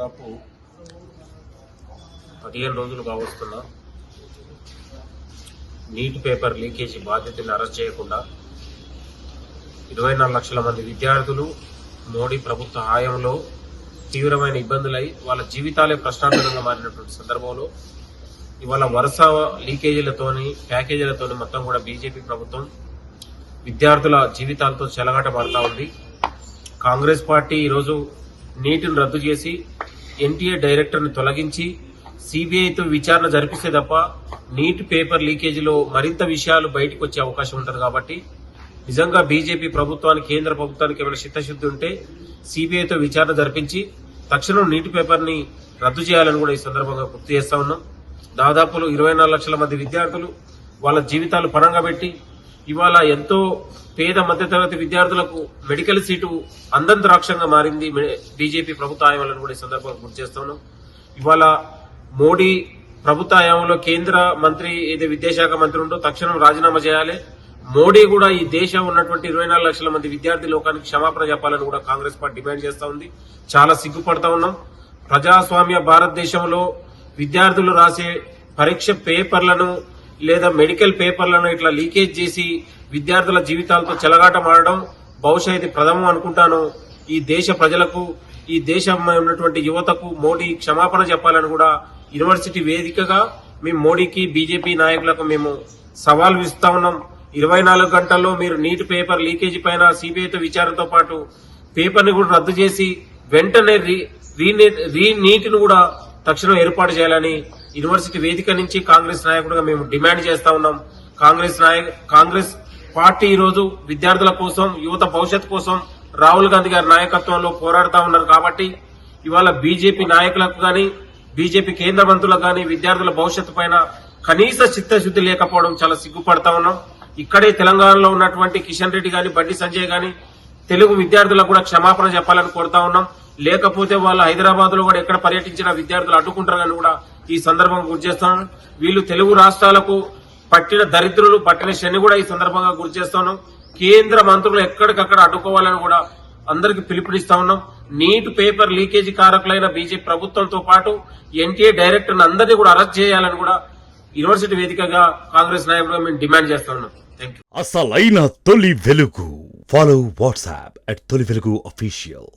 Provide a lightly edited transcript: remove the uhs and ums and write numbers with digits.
దాదాపు 15 రోజులు కావస్తున్నా neat paper leakage బాధ్యతని అరెస్ట్ చేయకుండా 24 లక్షల మంది విద్యార్థులు మోడీ ప్రభుత్వ హయాంలో తీవ్రమైన ఇబ్బందులై వాళ్ళ జీవితాలే ప్రశ్నార్థకంగా మారినటువంటి సందర్భంలో ఇవాళ వరుస లీకేజీలతోని ప్యాకేజీలతోని మొత్తం కూడా బీజేపీ ప్రభుత్వం విద్యార్థుల జీవితాలతో చెలగాట మారుతా ఉంది. కాంగ్రెస్ పార్టీ ఈరోజు నీటిని రద్దు చేసి ఎన్టీఏ డైరెక్టర్ని తొలగించి సిబిఐతో విచారణ జరిపిస్తే తప్ప నీట్ పేపర్ లీకేజీలో మరింత విషయాలు బయటకు వచ్చే అవకాశం ఉంటుంది. కాబట్టి నిజంగా బీజేపీ ప్రభుత్వానికి కేంద్ర ప్రభుత్వానికి ఏమైనా చిత్తశుద్ధి ఉంటే సిబిఐతో విచారణ జరిపించి తక్షణం నీటి పేపర్ని రద్దు చేయాలని కూడా ఈ సందర్భంగా గుర్తు చేస్తా ఉన్నాం. దాదాపు 24 లక్షల మంది విద్యార్థులు వాళ్ళ జీవితాలు పణంగా పెట్టి ఇవాళ ఎంతో పేద మధ్యతరగతి విద్యార్థులకు మెడికల్ సీటు అందంత రాక్షంగా మారింది బీజేపీ ప్రభుత్వ హయాంలో కూడా ఈ సందర్భంగా గుర్తు చేస్తా ఉన్నాం. ఇవాళ మోడీ ప్రభుత్వ హయాంలో కేంద్ర మంత్రి ఏదో విద్యాశాఖ మంత్రి ఉంటో తక్షణం రాజీనామా చేయాలి. మోడీ కూడా ఈ దేశం ఉన్నటువంటి 24 లక్షల మంది విద్యార్థి లోకానికి క్షమాపణ చెప్పాలని కూడా కాంగ్రెస్ పార్టీ డిమాండ్ చేస్తా ఉంది. చాలా సిగ్గుపడతా ఉన్నాం. ప్రజాస్వామ్య భారతదేశంలో విద్యార్థులు రాసే పరీక్ష పేపర్లను లేదా మెడికల్ పేపర్లను ఇట్లా లీకేజ్ చేసి విద్యార్థుల జీవితాలతో చెలగాటమాడడం బహుశా ఇది ప్రథమం అనుకుంటాను. ఈ దేశ ప్రజలకు ఈ దేశంలో ఉన్నటువంటి యువతకు మోడీ క్షమాపణ చెప్పాలని కూడా యూనివర్సిటీ వేదికగా మేము మోడీకి బీజేపీ నాయకులకు మేము సవాల్ విస్తా ఉన్నాం. 24 గంటల్లో మీరు నీట్ పేపర్ లీకేజీ పైన సిబిఐతో విచారణతో పాటు పేపర్ ని కూడా రద్దు చేసి వెంటనే నీటిని కూడా తక్షణం ఏర్పాటు చేయాలని యూనివర్సిటీ వేదిక నుంచి కాంగ్రెస్ నాయకుడిగా మేము డిమాండ్ చేస్తా ఉన్నాం. కాంగ్రెస్ పార్టీ ఈరోజు విద్యార్థుల కోసం యువత భవిష్యత్తు కోసం రాహుల్ గాంధీ గారి నాయకత్వంలో పోరాడుతా ఉన్నారు. కాబట్టి ఇవాళ బీజేపీ నాయకులకు గాని బీజేపీ కేంద్ర మంత్రులకు గాని విద్యార్థుల భవిష్యత్తు పైన కనీస చిత్తశుద్ధి లేకపోవడం చాలా సిగ్గుపడతా ఉన్నాం. ఇక్కడే తెలంగాణలో ఉన్నటువంటి కిషన్ రెడ్డి గాని బండి సంజయ్ గాని తెలుగు విద్యార్థులకు కూడా క్షమాపణ చెప్పాలని కోరుతా ఉన్నాం. లేకపోతే వాళ్ళు హైదరాబాద్ లో కూడా ఎక్కడ పర్యటించిన విద్యార్థులు అడ్డుకుంటారని కూడా ఈ సందర్భంగా గుర్తు చేస్తున్నాను. వీళ్ళు తెలుగు రాష్ట్రాలకు పట్టిన దరిద్రులు పట్టిన శని కూడా ఈ సందర్భంగా గుర్తు చేస్తున్నాం. కేంద్ర మంత్రులు ఎక్కడికక్కడ అడ్డుకోవాలని కూడా అందరికి పిలుపునిస్తా ఉన్నాం. నీట్ పేపర్ లీకేజీ కారకులైన బీజేపీ ప్రభుత్వంతో పాటు ఎన్టీఏ డైరెక్టర్ అందరినీ కూడా అరెస్ట్ చేయాలని కూడా యూనివర్సిటీ వేదికగా కాంగ్రెస్ నాయకులుగా మేము డిమాండ్ చేస్తా ఉన్నాం. Thank you. అసలైన తొలి వెలుగు. ఫాలో వాట్సాప్ @తొలి వెలుగు అఫీషియల్.